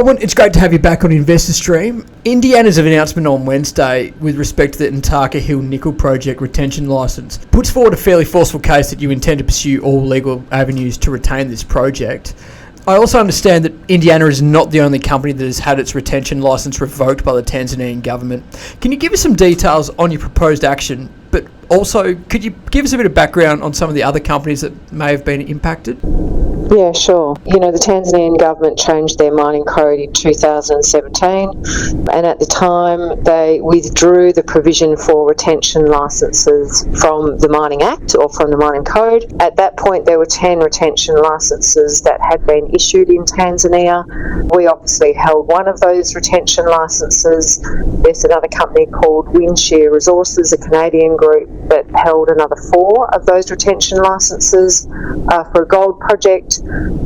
Bronwyn, it's great to have you back on Investor Stream. Indiana's announcement on Wednesday with respect to the Nataka Hill Nickel Project retention licence puts forward a fairly forceful case that you intend to pursue all legal avenues to retain this project. I also understand that Indiana is not the only company that has had its retention licence revoked by the Tanzanian government. Can you give us some details on your proposed action, but also could you give us a bit of background on some of the other companies that may have been impacted? Yeah, sure. The Tanzanian government changed their mining code in 2017, and at the time they withdrew the provision for retention licences from the Mining Act or from the Mining Code. At that point there were 10 retention licences that had been issued in Tanzania. We obviously held one of those retention licences. There's another company called Windshare Resources, a Canadian group, that held another 4 of those retention licences for a gold project.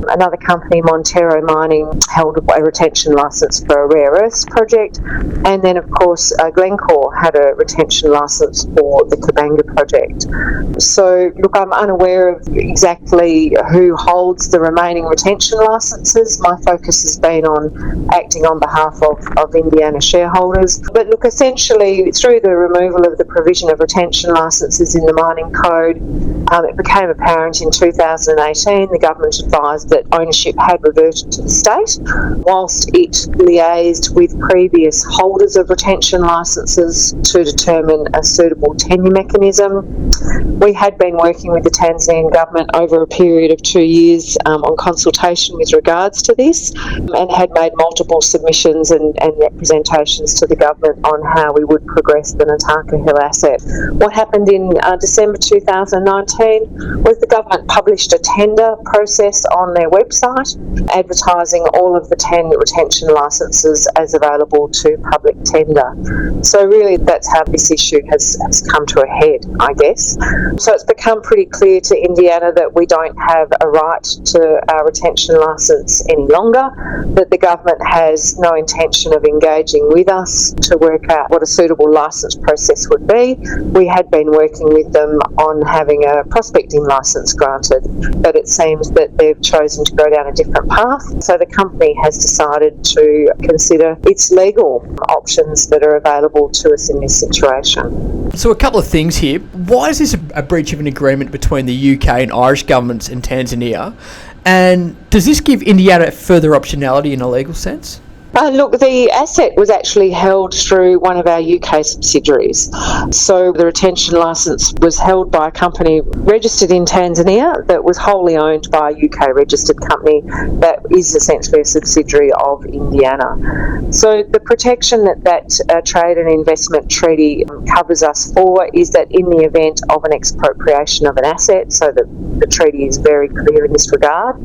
Another company, Montero Mining, held a retention licence for a rare earths project, and then of course Glencore had a retention licence for the Kabanga project. So look, I'm unaware of exactly who holds the remaining retention licences. My focus has been on acting on behalf of Indiana shareholders. But look, essentially through the removal of the provision of retention licences in the mining code, it became apparent in 2018 the government advised that ownership had reverted to the state, whilst it liaised with previous holders of retention licences to determine a suitable tenure mechanism. We had been working with the Tanzanian government over a period of 2 years on consultation with regards to this, and had made multiple submissions and representations to the government on how we would progress the Nataka Hill asset. What happened in December 2019 was the government published a tender process on their website advertising all of the 10 retention licences as available to public tender. So really that's how this issue has come to a head, I guess. So it's become pretty clear to Indiana that we don't have a right to our retention licence any longer, that the government has no intention of engaging with us to work out what a suitable licence process would be. We had been working with them on having a prospecting licence granted, but it seems that they've chosen to go down a different path. So the company has decided to consider its legal options that are available to us in this situation. So a couple of things here. Why is this a breach of an agreement between the UK and Irish governments and Tanzania? And does this give Indiana further optionality in a legal sense? Look, the asset was actually held through one of our UK subsidiaries. So the retention licence was held by a company registered in Tanzania that was wholly owned by a UK registered company that is essentially a subsidiary of Indiana. So the protection that trade and investment treaty covers us for is that in the event of an expropriation of an asset, so that the treaty is very clear in this regard,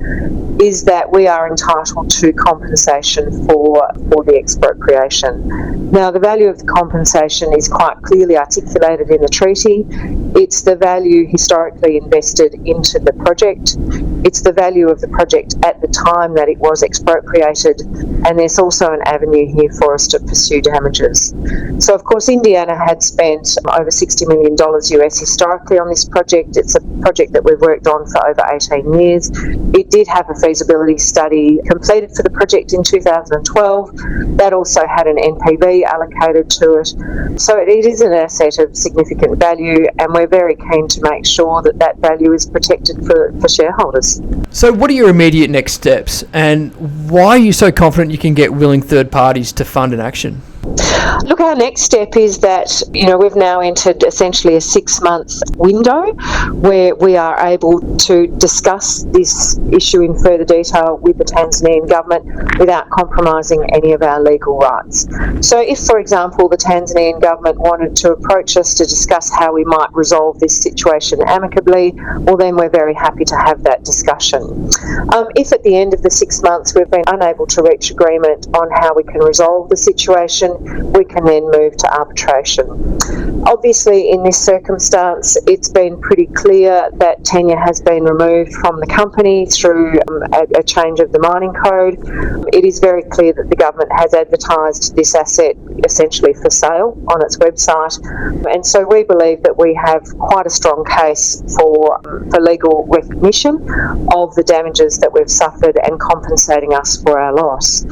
is that we are entitled to compensation for the expropriation. Now, the value of the compensation is quite clearly articulated in the treaty. It's the value historically invested into the project. It's the value of the project at the time that it was expropriated, and there's also an avenue here for us to pursue damages. So, of course, Indiana had spent over $60 million US historically on this project. It's a project that we've worked on for over 18 years. It did have a feasibility study completed for the project in 2012. That also had an NPV allocated to it. So it is an asset of significant value, and we're very keen to make sure that that value is protected for shareholders. So what are your immediate next steps, and why are you so confident you can get willing third parties to fund an action? Look, our next step is that, we've now entered essentially a 6-month window where we are able to discuss this issue in further detail with the Tanzanian government without compromising any of our legal rights. So if, for example, the Tanzanian government wanted to approach us to discuss how we might resolve this situation amicably, well then we're very happy to have that discussion. If at the end of the 6 months we've been unable to reach agreement on how we can resolve the situation, we can then move to arbitration. Obviously, in this circumstance, it's been pretty clear that tenure has been removed from the company through a change of the mining code. It is very clear that the government has advertised this asset essentially for sale on its website, and so we believe that we have quite a strong case for legal recognition of the damages that we've suffered and compensating us for our loss.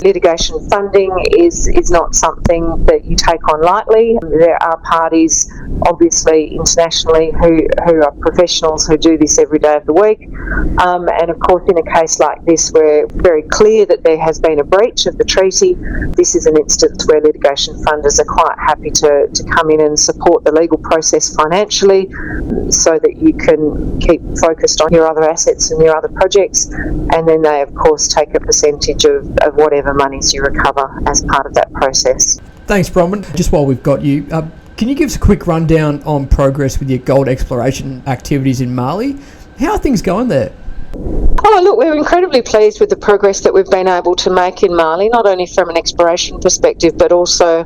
Litigation funding is not something that you take on lightly. There are parties, obviously internationally, who are professionals who do this every day of the week, and of course in a case like this, we're very clear that there has been a breach of the treaty. This is an instance where litigation funders are quite happy to come in and support the legal process financially so that you can keep focused on your other assets and your other projects, and then they of course take a percentage of whatever monies you recover as part of that process. Thanks, Bronwyn. Just while we've got you, can you give us a quick rundown on progress with your gold exploration activities in Mali? How are things going there? Oh, look, we're incredibly pleased with the progress that we've been able to make in Mali, not only from an exploration perspective, but also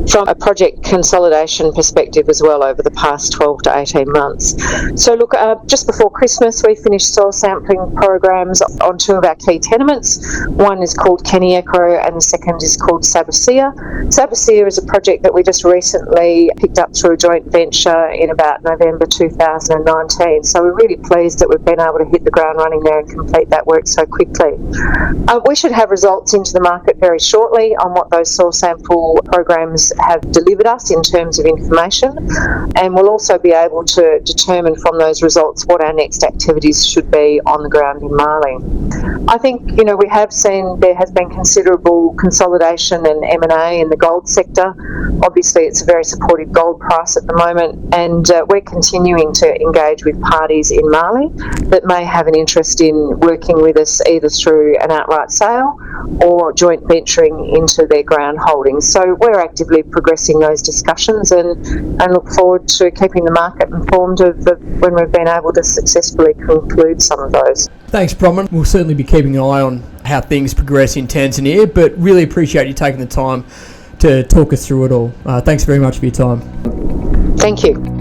from a project consolidation perspective as well over the past 12 to 18 months. So look, just before Christmas, we finished soil sampling programs on two of our key tenements. One is called Kenieko and the second is called Sabasia. Sabasia is a project that we just recently picked up through a joint venture in about November 2019. So we're really pleased that we've been able to hit the ground running there and complete that work so quickly. We should have results into the market very shortly on what those soil sample programs have delivered us in terms of information, and we'll also be able to determine from those results what our next activities should be on the ground in Mali. I think, we have seen there has been considerable consolidation and M&A in the gold sector. Obviously, it's a very supportive gold price at the moment, and we're continuing to engage with parties in Mali that may have an interest in working with us either through an outright sale or joint venturing into their ground holdings. So we're actively progressing those discussions and look forward to keeping the market informed of when we've been able to successfully conclude some of those. Thanks, Bronwyn. We'll certainly be keeping an eye on how things progress in Tanzania, but really appreciate you taking the time to talk us through it all. Thanks very much for your time. Thank you.